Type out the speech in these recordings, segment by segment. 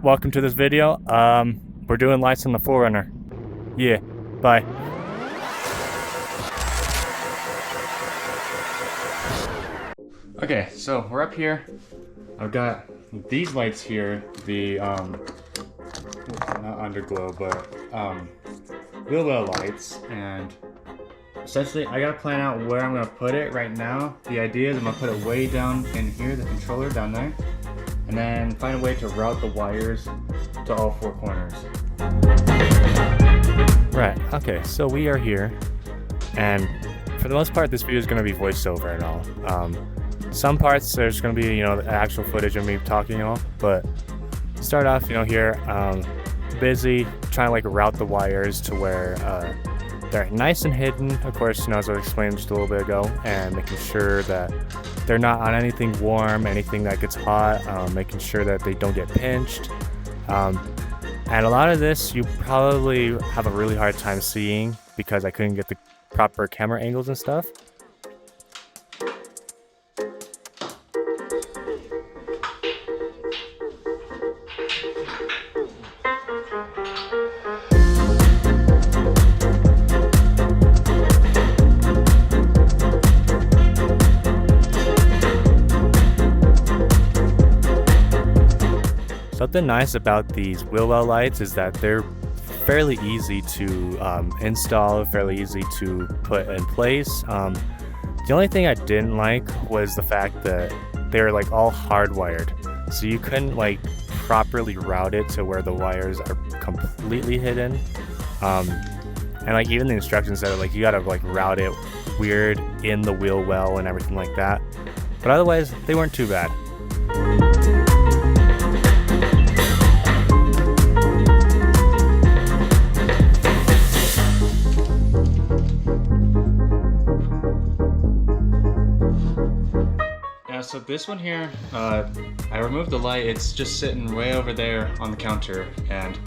welcome to this video. We're doing lights on the 4runner. Yeah, bye. Okay, so we're up here. I've got these lights here, the not underglow, but wheel well lights, and essentially I gotta plan out where I'm gonna put it right now. The idea is I'm gonna put it way down in here, the controller down there, and then find a way to route the wires to all four corners. Right, okay, so we are here, and for the most part this video is gonna be voiceover and all. Some parts there's gonna be, the actual footage of me talking and all, but start off, here, busy trying to route the wires to where they're nice and hidden, of course, as I explained just a little bit ago, and making sure that they're not on anything warm, anything that gets hot, making sure that they don't get pinched. And a lot of this you probably have a really hard time seeing because I couldn't get the proper camera angles and stuff. Something nice about these wheel well lights is that they're fairly easy to install, fairly easy to put in place. The only thing I didn't like was the fact that they're all hardwired, so you couldn't properly route it to where the wires are completely hidden. And even the instructions said you gotta route it weird in the wheel well and everything like that. But otherwise, they weren't too bad. So this one here, I removed the light. It's just sitting way over there on the counter, and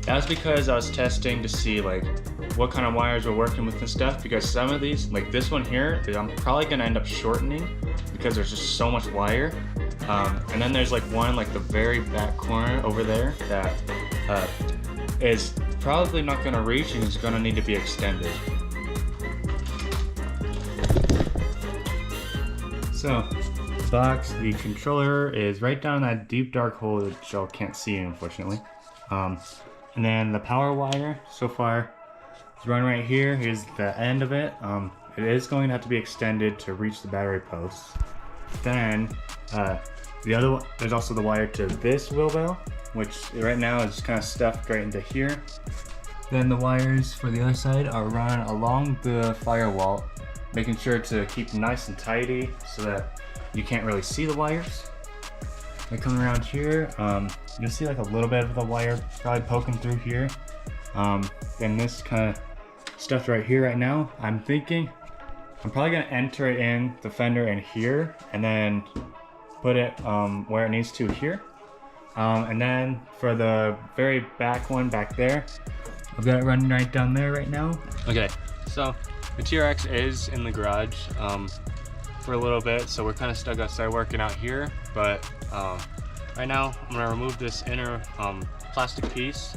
that's because I was testing to see what kind of wires we're working with and stuff, because some of these, this one here, I'm probably gonna end up shortening because there's just so much wire. And then there's one the very back corner over there that is probably not gonna reach and is gonna need to be extended. So box, the controller is right down in that deep dark hole that y'all can't see, unfortunately. And then the power wire so far is run right here. Here's the end of it. It is going to have to be extended to reach the battery posts. Then the other one, there's also the wire to this wheel well, which right now is kind of stuffed right into here. Then the wires for the other side are run along the firewall, making sure to keep nice and tidy so that you can't really see the wires. They come around here, you'll see a little bit of the wire probably poking through here. And this kind of stuff right here right now, I'm thinking I'm probably gonna enter it in the fender in here and then put it where it needs to here. And then for the very back one back there, I've got it running right down there right now. Okay, so the TRX is in the garage for a little bit, so we're kind of stuck outside working out here, but right now I'm gonna remove this inner plastic piece,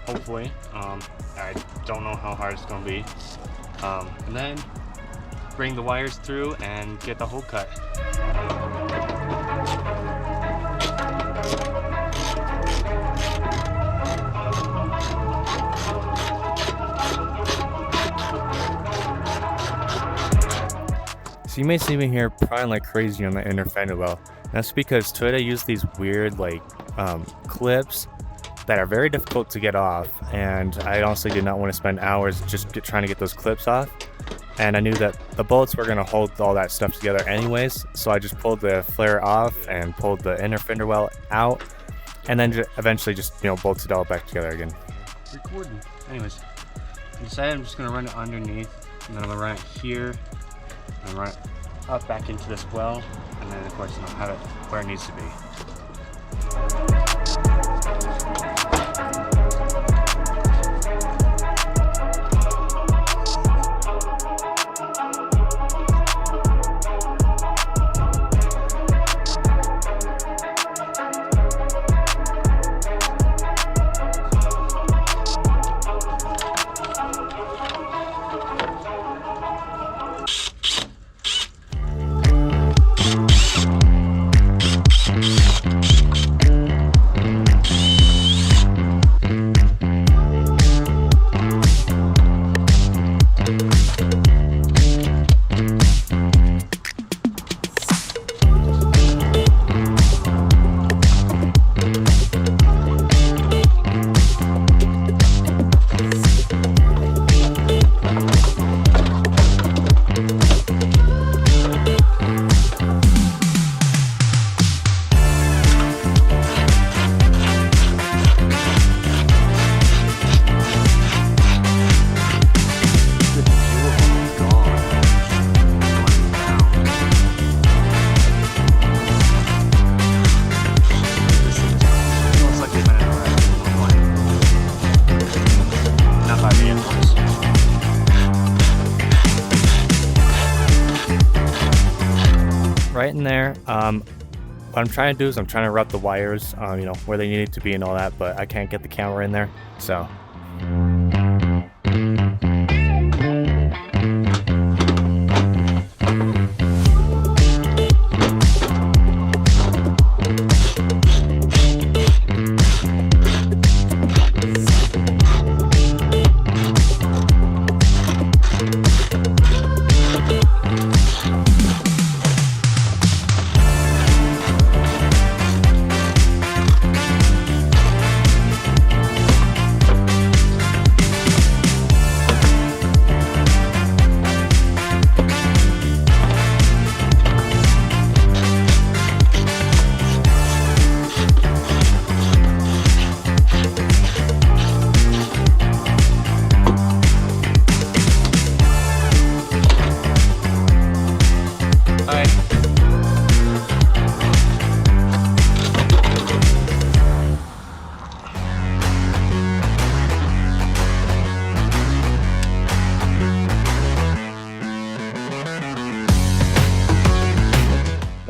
hopefully. I don't know how hard it's gonna be, and then bring the wires through and get the hole cut. So you may see me here prying like crazy on the inner fender well. That's because Toyota used these weird clips that are very difficult to get off, and I honestly did not want to spend hours just trying to get those clips off. And I knew that the bolts were going to hold all that stuff together anyways, so I just pulled the flare off and pulled the inner fender well out, and then eventually just bolted it all back together again. Recording. Anyways, I decided I'm just going to run it underneath, and then I'm going to run it here and run it up back into this well, and then of course I'll have it where it needs to be. right in there. What I'm trying to do is I'm trying to route the wires, you know, where they need to be and all that, but I can't get the camera in there, so.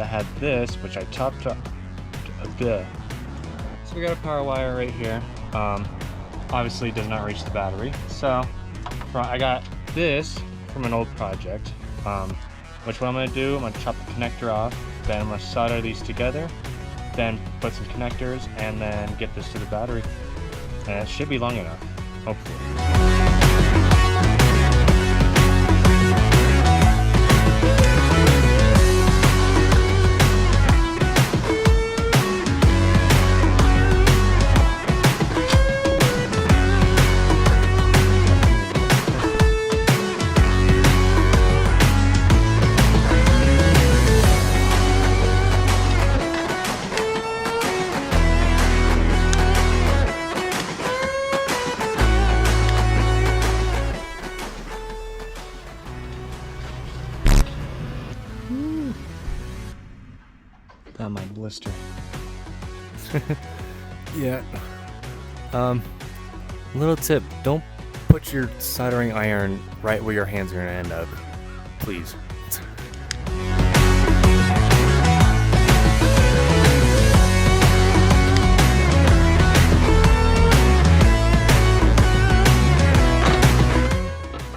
Had this, which I chopped up good. So we got a power wire right here. Obviously does not reach the battery. So I got this from an old project. Which what I'm gonna do, I'm gonna chop the connector off, then I'm gonna solder these together, then put some connectors, and then get this to the battery. And it should be long enough, hopefully. Got my blister. Yeah. Little tip, don't put your soldering iron right where your hands are gonna end up. Please.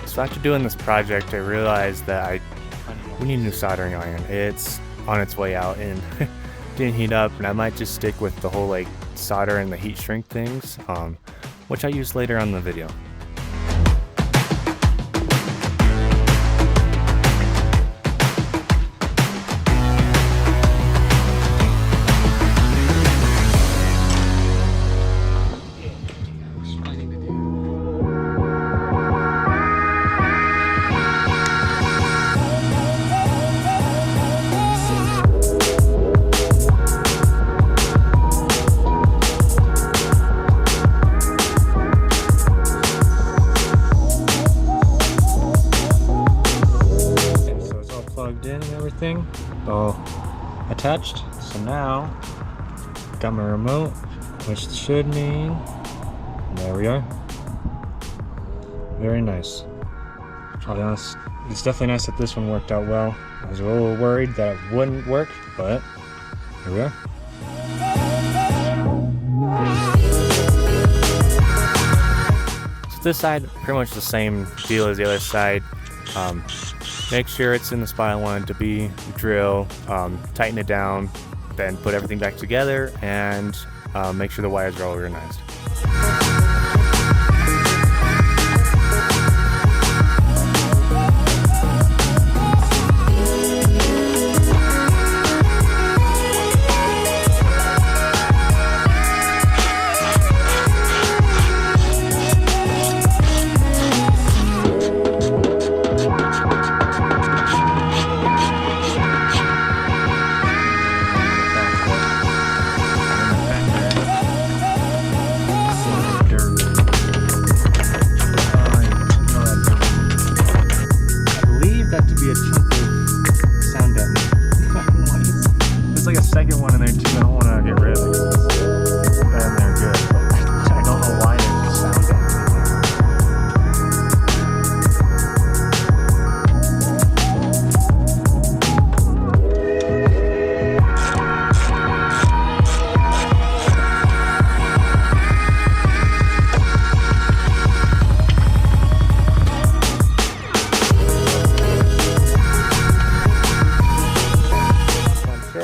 So after doing this project, I realized that we need a new soldering iron. It's on its way out and didn't heat up, and I might just stick with the whole like solder and the heat shrink things, which I use later on in the video. All attached. So now got my remote, which should mean there we are. Very nice. I'll be honest, it's definitely nice that this one worked out well. I was a little worried that it wouldn't work, but here we are. So this side, pretty much the same deal as the other side. Make sure it's in the spot I want it to be, drill, tighten it down, then put everything back together, and make sure the wires are all organized.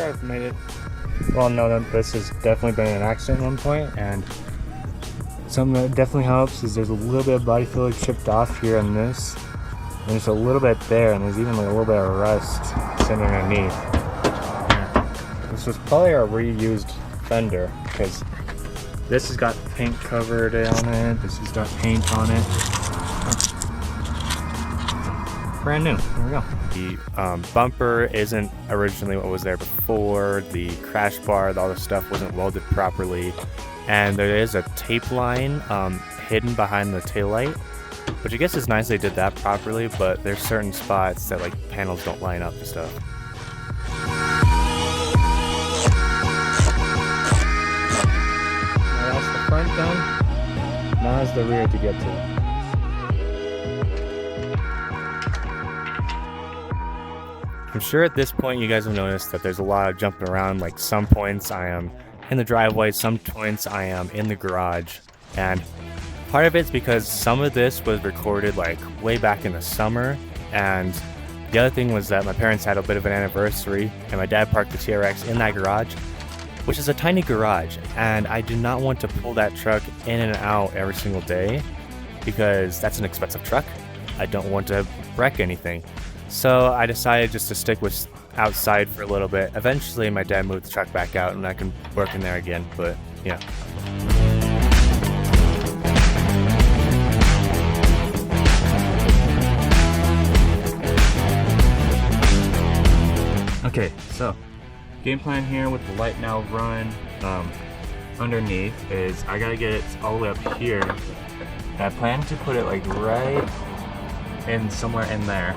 I've made it well known that this has definitely been an accident at one point, and something that definitely helps is there's a little bit of body fluid chipped off here on this, and there's a little bit there, and there's even like a little bit of rust sitting underneath. This was probably a reused fender, because this has got paint covered on it, this has got paint on it. Brand new. There we go. The bumper isn't originally what was there before. The crash bar, all the stuff wasn't welded properly, and there is a tape line hidden behind the taillight, which I guess is nice they did that properly, but there's certain spots that like panels don't line up and stuff. Now that's the front done. Now is the rear to get to. I'm sure at this point you guys have noticed that there's a lot of jumping around. Like some points I am in the driveway, some points I am in the garage, and part of it's because some of this was recorded like way back in the summer, and the other thing was that my parents had a bit of an anniversary and my dad parked the TRX in that garage, which is a tiny garage, and I do not want to pull that truck in and out every single day because that's an expensive truck. I don't want to wreck anything. So I decided just to stick with outside for a little bit. Eventually my dad moved the truck back out and I can work in there again, but yeah. Okay, so game plan here with the light now run underneath is I gotta get it all the way up here. And I plan to put it like right in somewhere in there.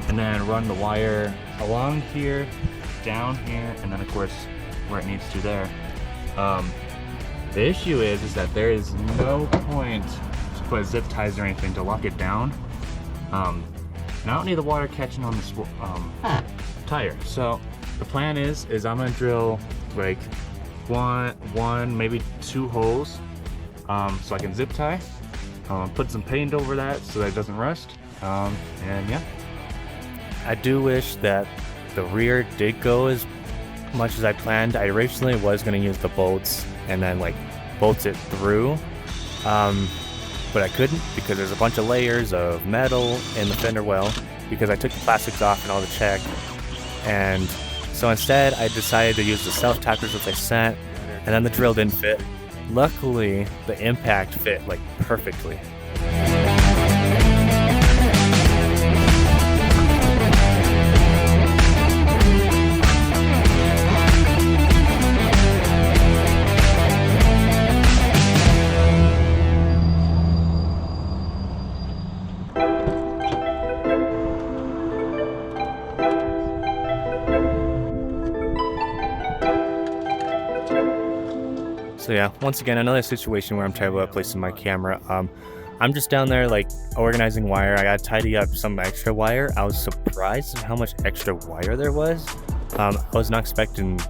And then run the wire along here, down here, and then of course where it needs to there. The issue is that there is no point to put zip ties or anything to lock it down. And I don't need the water catching on the tire. So the plan is I'm gonna drill like one, maybe 2 holes, so I can zip tie. Put some paint over that so that it doesn't rust. And yeah. I do wish that the rear did go as much as I planned. I originally was going to use the bolts and then like bolt it through, but I couldn't because there's a bunch of layers of metal in the fender well because I took the plastics off and all the check, and so instead I decided to use the self-tappers which I sent, and then the drill didn't fit. Luckily the impact fit like perfectly. So yeah, once again, another situation where I'm terrible at placing my camera. I'm just down there like organizing wire. I gotta tidy up some extra wire. I was surprised at how much extra wire there was. I was not expecting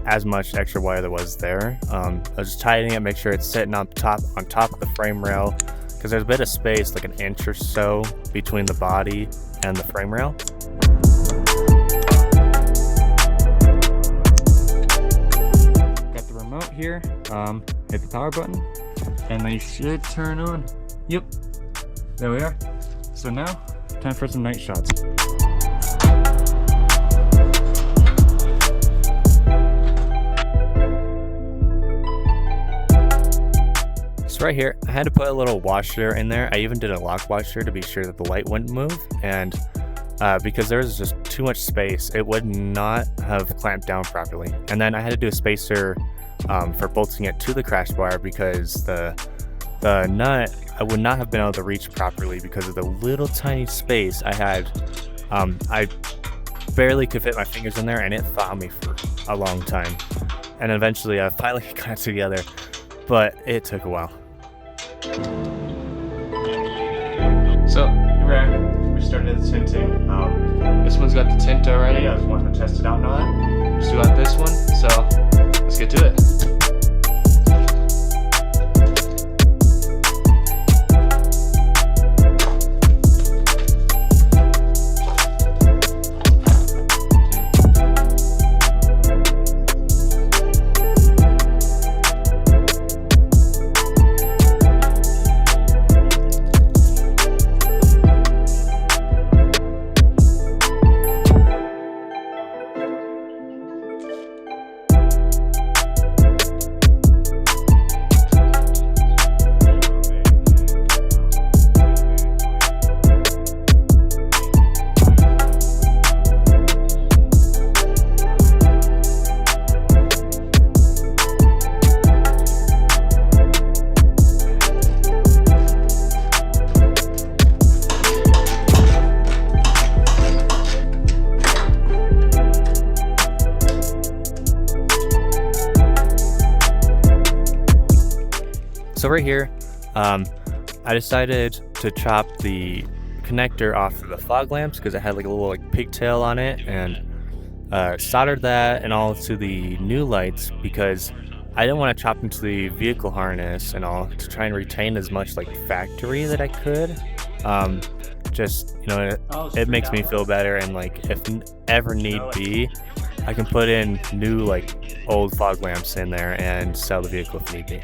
as much extra wire there was there. I was just tidying it, make sure it's sitting on top of the frame rail, because there's a bit of space, like an inch or so, between the body and the frame rail. Remote here, hit the power button, and they should turn on. Yep, there we are. So now, time for some night shots. So right here, I had to put a little washer in there. I even did a lock washer to be sure that the light wouldn't move, and because there was just too much space, it would not have clamped down properly. And then I had to do a spacer for bolting it to the crash bar because the nut I would not have been able to reach properly because of the little tiny space I had. I barely could fit my fingers in there, and it found me for a long time. And eventually I finally got it together, but it took a while. So here we are. We started the tinting. This one's got the tint already. I was wanting to test it out now. Still got this one, so let's get to it. So right here, I decided to chop the connector off of the fog lamps because it had like a little like pigtail on it, and soldered that and all to the new lights because I didn't want to chop into the vehicle harness and all to try and retain as much like factory that I could. Just, you know, it makes me feel better, and like if ever need be, I can put in new like old fog lamps in there and sell the vehicle if need be.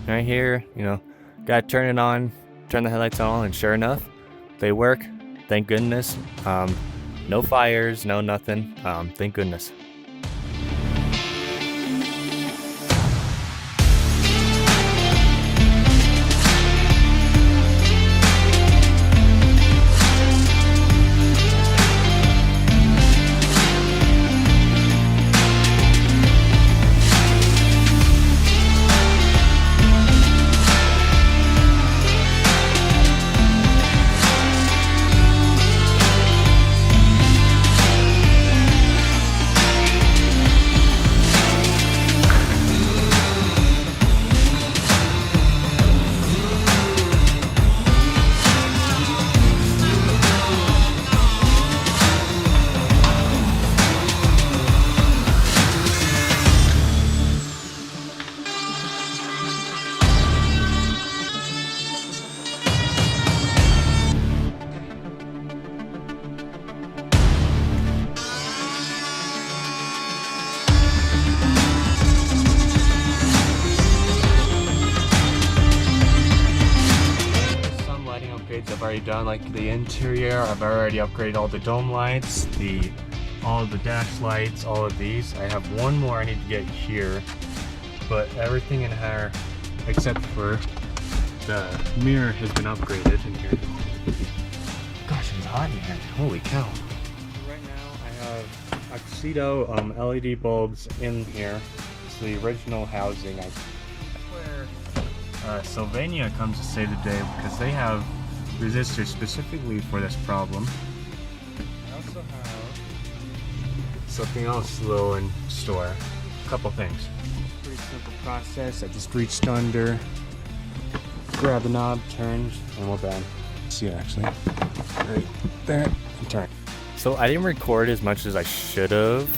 Right here, you know, gotta turn it on, turn the headlights on, and sure enough, they work. Thank goodness. No fires, no nothing. Thank goodness. I've already done like the interior. I've already upgraded all the dome lights, all of the dash lights, all of these. I have one more I need to get here, but everything in here except for the mirror has been upgraded in here. Gosh, it's hot in here. Holy cow. Right now I have Auxito LED bulbs in here. It's the original housing. That's where Sylvania comes to save the day because they have resistors specifically for this problem. I also have something else little in store. A couple things. Pretty simple process. I just reached under, grab the knob, turned, and we're done. See it actually. Right there, and turn. So I didn't record as much as I should have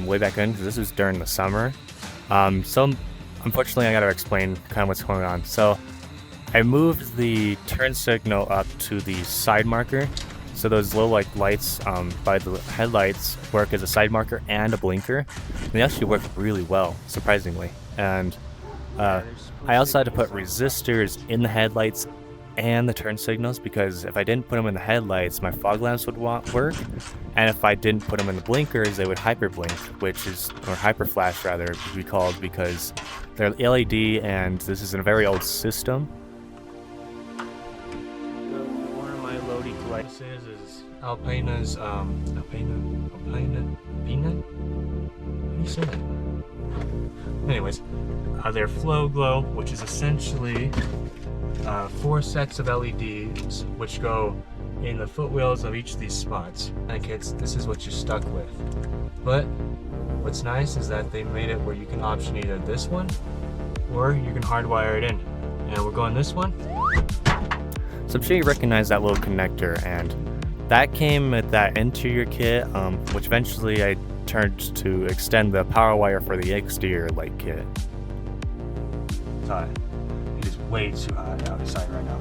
way back then because this was during the summer. So unfortunately I gotta explain kind of what's going on. So I moved the turn signal up to the side marker, so those little like lights by the headlights work as a side marker and a blinker. And they actually work really well, surprisingly. And I also had to put resistors in the headlights and the turn signals because if I didn't put them in the headlights, my fog lamps would work, and if I didn't put them in the blinkers, they would hyper blink, or hyper flash rather, be called, because they're LED and this is a very old system. This is Alpena's, Alpena? How do you say that? Anyways, they're Flo Glo, which is essentially 4 sets of LEDs which go in the footwheels of each of these spots. And kids, this is what you're stuck with. But what's nice is that they made it where you can option either this one or you can hardwire it in. And we're going this one. So I'm sure you recognize that little connector, and that came with that interior kit, which eventually I turned to extend the power wire for the exterior light kit. It's hot. It is way too hot outside right now.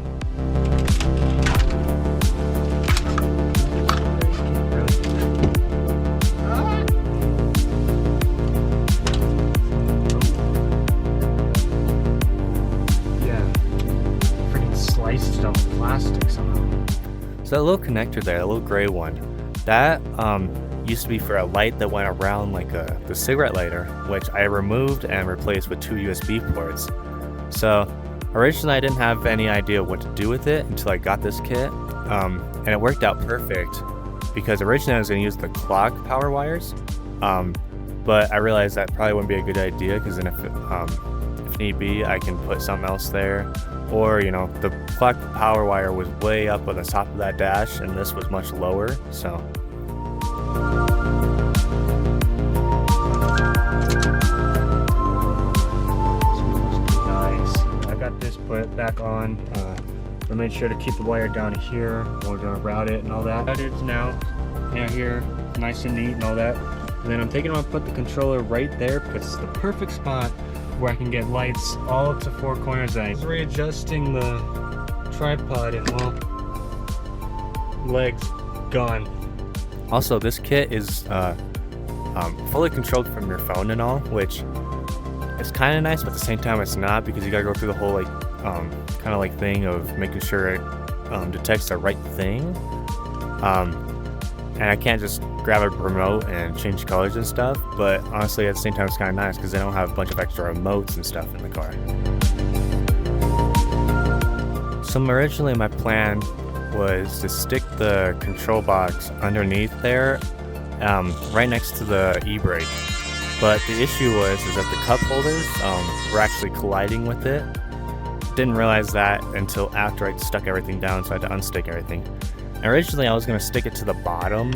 Sliced up plastic somehow. So that little connector there, that little gray one, that used to be for a light that went around like the cigarette lighter, which I removed and replaced with 2 USB ports. So Originally I didn't have any idea what to do with it until I got this kit, and it worked out perfect because originally I was going to use the clock power wires, but I realized that probably wouldn't be a good idea because then if need be I can put something else there, or you know, the clock power wire was way up on the top of that dash and this was much lower, so this put back on. I made sure to keep the wire down here when we're gonna route it and all that. It's now here, nice and neat and all that. And then I'm thinking I'm gonna put the controller right there because it's the perfect spot where I can get lights all up to 4 corners. I was readjusting the tripod and well, legs gone. Also, this kit is fully controlled from your phone and all, which it's kind of nice, but at the same time it's not, because you gotta go through the whole like kind of like thing of making sure it detects the right thing, and I can't just grab a remote and change colors and stuff. But honestly, at the same time it's kind of nice because I don't have a bunch of extra remotes and stuff in the car. So originally my plan was to stick the control box underneath there, right next to the e-brake. But the issue is that the cup holders were actually colliding with it. Didn't realize that until after I stuck everything down, so I had to unstick everything. And originally I was going to stick it to the bottom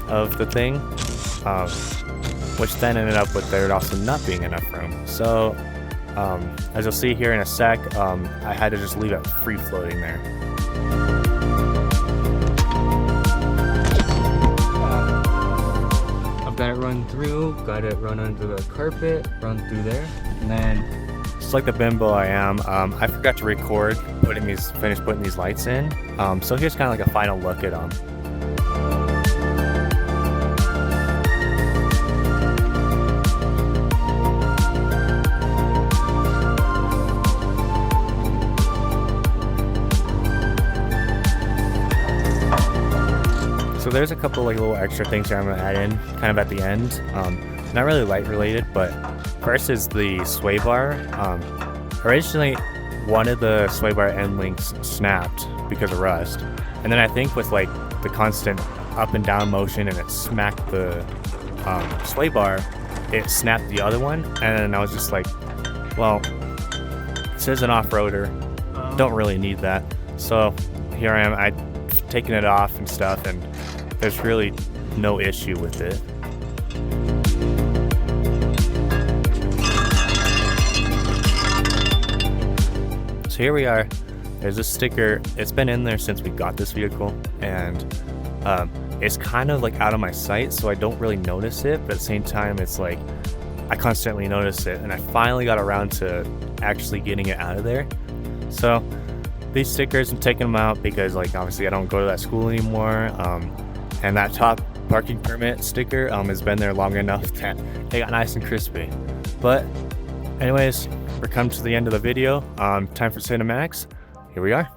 of the thing, which then ended up with there also not being enough room. So as you'll see here in a sec, I had to just leave it free floating there. Got it run through, got it run under the carpet, run through there, and then just like the bimbo I am, I forgot to record finish putting these lights in. So here's kind of like a final look at them. So there's a couple like little extra things that I'm gonna add in kind of at the end. Not really light related, but first is the sway bar. Originally one of the sway bar end links snapped because of rust, and then I think with like the constant up and down motion and it smacked the sway bar, it snapped the other one, and then I was just like, well, this is an off-roader, don't really need that. So here I am, I've taken it off and stuff, and there's really no issue with it. So here we are. There's a sticker. It's been in there since we got this vehicle, and it's kind of like out of my sight, so I don't really notice it, but at the same time it's like I constantly notice it, and I finally got around to actually getting it out of there. So these stickers, I'm taking them out because like obviously I don't go to that school anymore, and that top parking permit sticker has been there long enough that they got nice and crispy. But anyways, we're coming to the end of the video. Time for cinematics. Here we are.